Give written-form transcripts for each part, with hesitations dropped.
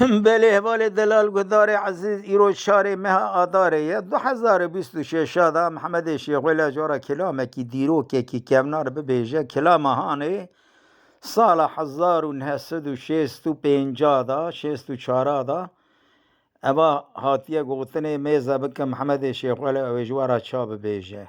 بله ولی دلال گدار عزیز ایرو شار مه آداره یه 2026 دا محمد شیخ ولی جورا کلامه کی دیرو که کی کمنار ببیجه کلام هانه سال 1956 دا 64 دا اما هاتیه گوتنه میزه بکن محمد شیخ ولی او جوارا چا ببیجه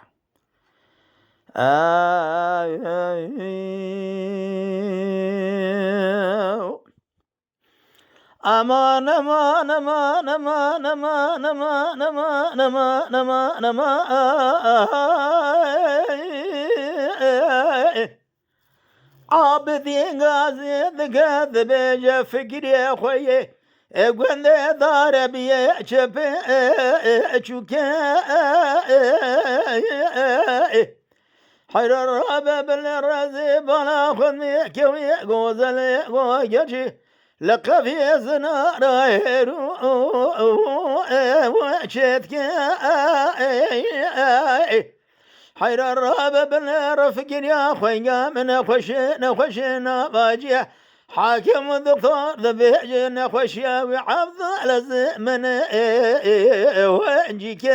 امان امان امان امان امان امان امان امان امان امان عابدين غازي ذقاد بيجا فكري خويه قند دار بيه شب شوكا حير الرابع بالرازي بلا خذني كوي غوزل غوجي لقفي زنار هيرو وشتك حير الرابع بالرفق يا خويا من خوشنا باجي حاكم دكتور ذبيج نخوشيا وعبد الزمن وانجيك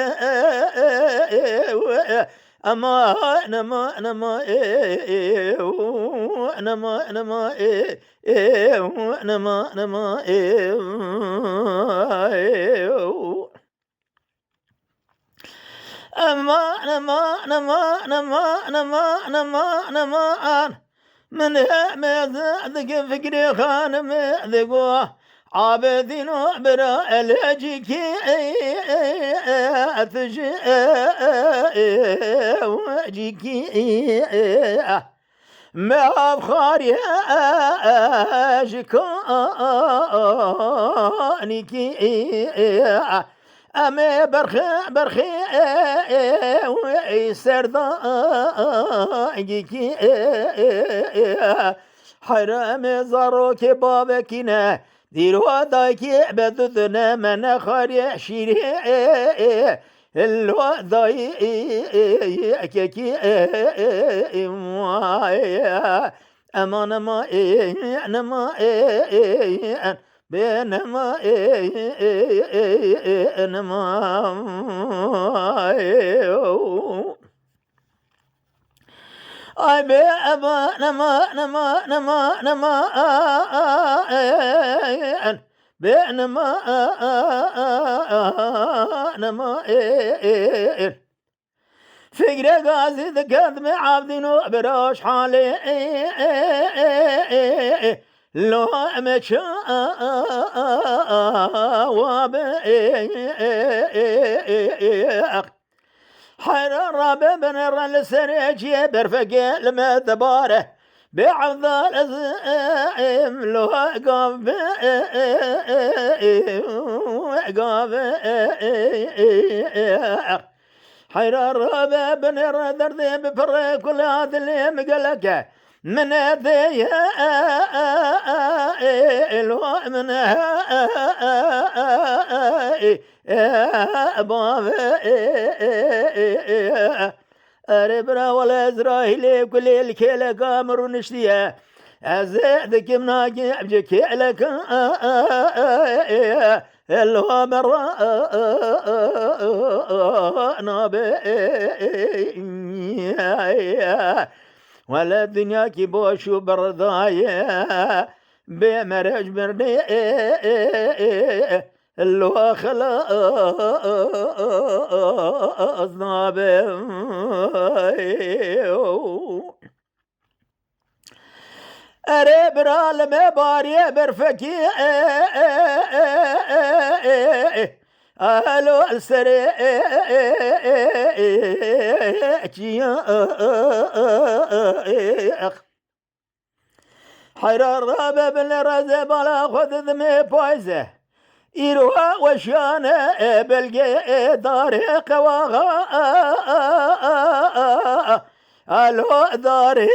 أما نما نما نما نما نما نما أما نما نما نما نما نما نما من مذاق فكري خان مذقوا عابدين برا الهجيك أتجي وجيكي ما بخاري أشكانيكي أمي برخي سردا جيكي حرام زاروك بابكنا ديروا دايكي بددنا من خاري شيري اللو داي كيكي امان ما نما بينما نما اي بي اما نما نما نما نما بينما نما فكرة غازي ذكرت عابدين وبراش حالي لو مشى وبيق حير الرابع بن السريج برفق لما دباره بعض الازم لو قاف حير الرابع بن الردر بفرق كل هذا اللي مقلقه من ذي الو منها باب أربرا ولا إسرائيل كل الكيل كامر ونشتيا أزيدك مناجي أبجيك لك الو مرة نابي ولا الدنيا كي بوشو بردايا بمرج بردي اللو خلاص نابي أريبرا لما باري برفكي أهلو السري حير الرابع بالرزة بلا خذ ذمي بايزة إيروها وشانا بلقي داري قواغا الو داري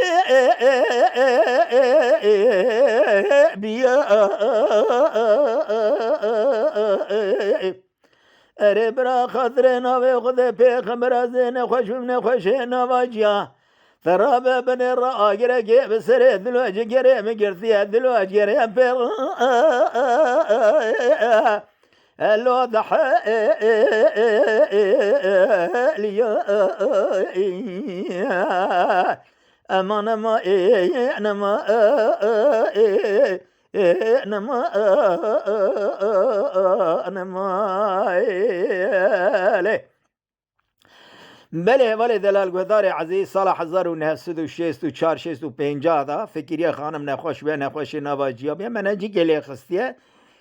بيا أربرا خضرنا وخذ بيخ مرازين خوش من خوشنا وجيا ثراب بن الراقر كيف سري دلوج قريم قرثي دلوج قريم في لو ضحى ليا أمان ما أنا ما أنا ما أنا ما بله ولی دلال گذار عزیز سال 1964 65 دا فکریه خانم نخوش به نخوش نواجی بیا من اجی گلی خستیه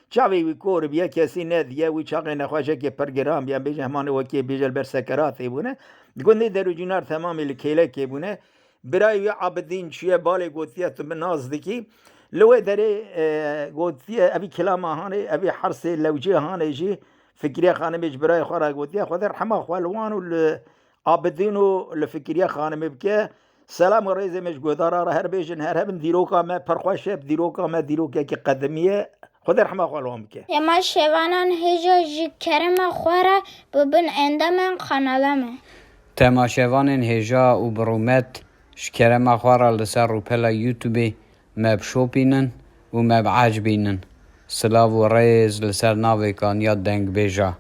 چاوی وی کور بیا کسی ندیه وی چاقی نخوشه که پرگرام بیا بیجه همانه وکی بیجل بر سکراتی بونه گنده درو جنار تمامی لکیله که بونه برای وی عبدین چیه بالی گوتیه تو بنازدکی لوه داره گوتیه ابی کلام هانه ابی حرس لوجه هانه جی فکریه خانم اج برای خورا گوتیه خود رحمه خوالوانو عابدینو لفکریه خانم بکه سلام و ریزه مش گودارا را هر بیشن هر هم دیروکا ما پرخوشه دیروکا ما دیروکا که قدمیه خود رحمه خوالوان بکه یما شوانان هجا جی کرم خوره ببن انده من خانالمه تماشوان هجا و برومت شکرم خوره لسر رو پلا یوتیوبی مب شوپینن و مب عجبینن سلاو و ریز لسر ناوی کان یاد دنگ بیجا